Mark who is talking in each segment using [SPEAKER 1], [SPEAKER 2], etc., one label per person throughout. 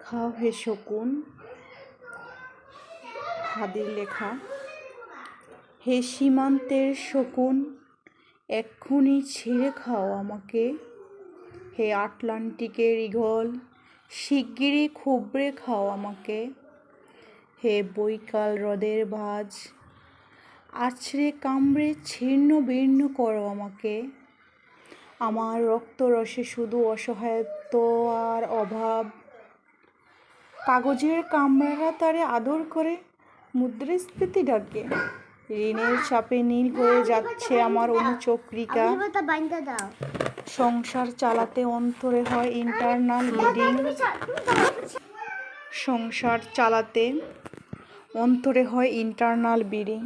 [SPEAKER 1] খাও হে শকুন, হাদির লেখা। হে সীমান্তের শকুন, এক্ষুনি ছেড়ে খাও আমাকে। হে আটলান্টিকের ঈগল, শিগগিরই খুবড়ে খাও আমাকে। হে বৈকাল হ্রদের বাজ, আছড়ে কামড়ে ছিন্ন বির্ণ করো আমাকে। আমার রক্তরসে শুধু অসহায়ত্ব আর অভাব। কাগজের কামরারা তারে আদর করে মুদ্রাস্ফীতি ডাকে। ঋণের চাপে নীল হয়ে যাচ্ছে আমার অনুচক্রিকা। সংসার চালাতে অন্তরে হয় ইন্টারনাল ব্লিডিং। সংসার চালাতে অন্তরে হয় ইন্টারনাল ব্লিডিং।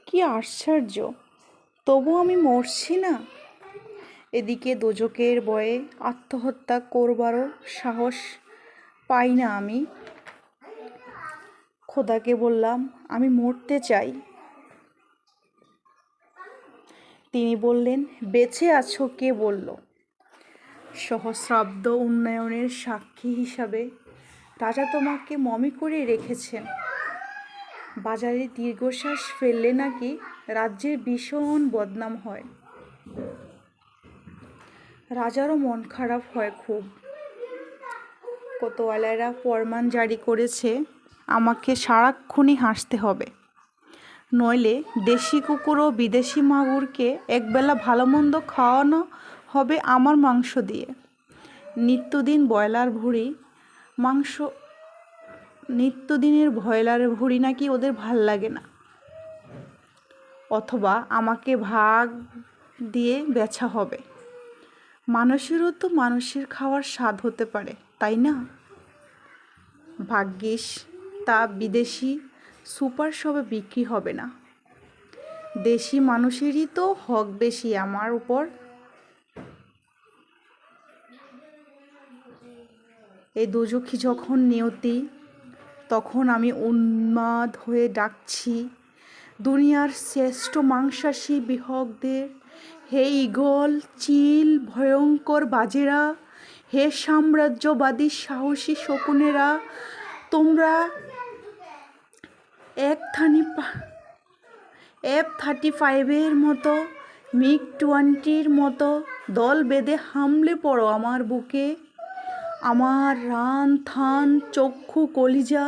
[SPEAKER 1] কি আশ্চর্য, তবু আমি মরছি না। এদিকে দোজকের ভয়ে আত্মহত্যা করবারও সাহস পাই না আমি। খোদাকে বললাম আমি মরতে চাই। তিনি বললেন, বেঁচে আছো কে বলল? সহস্রাব্দ উন্নয়নের সাক্ষী হিসাবে রাজা তোমাকে মমি করে রেখেছেন। বাজারে দীর্ঘশ্বাস ফেললে নাকি রাজ্যের ভীষণ বদনাম হয়। রাজারও মন খারাপ হয় খুব। কোতোয়ালেরা ফরমান জারি করেছে আমাকে সারাক্ষণই হাসতে হবে, নইলে দেশি কুকুর ও বিদেশি মাগুরকে একবেলা ভালো মন্দ খাওয়ানো হবে আমার মাংস দিয়ে। নিত্যদিনের ব্রয়লার ভুঁড়ি নাকি ওদের ভাল লাগে না। অথবা আমাকে ভাগ দিয়ে বেচা হবে। মানুষেরও তো মানুষের খাওয়ার স্বাদ হতে পারে, তাই না? ভাগ্যিস তা বিদেশি সুপার শপে বিক্রি হবে না। দেশি মানুষেরই তো হক বেশি আমার উপর। এই দোজখী যখন নিয়তি, তখন আমি উন্মাদ হয়ে ডাকছি দুনিয়ার শ্রেষ্ঠ মাংসাশী বিহকদের, হে ঈগল, চিল, ভয়ঙ্কর বাজেরা, হে সাম্রাজ্যবাদী সাহসী শকুনেরা, তোমরা F-35 মতো, MiG-20 মতো দল বেঁধে হামলে পড়ো আমার বুকে। আমার রান থান চক্ষু কলিজা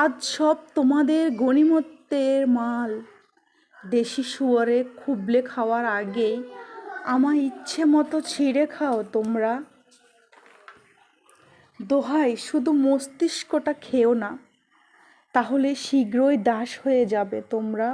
[SPEAKER 1] আজ সব তোমাদের গনিমতের মাল। দেশি শুয়োরে খুবলে খাওয়ার আগেই আমার ইচ্ছে মতো ছিঁড়ে খাও তোমরা। দোহাই, শুধু মস্তিষ্কটা খেও না, তাহলে শীঘ্রই দাস হয়ে যাবে তোমরা।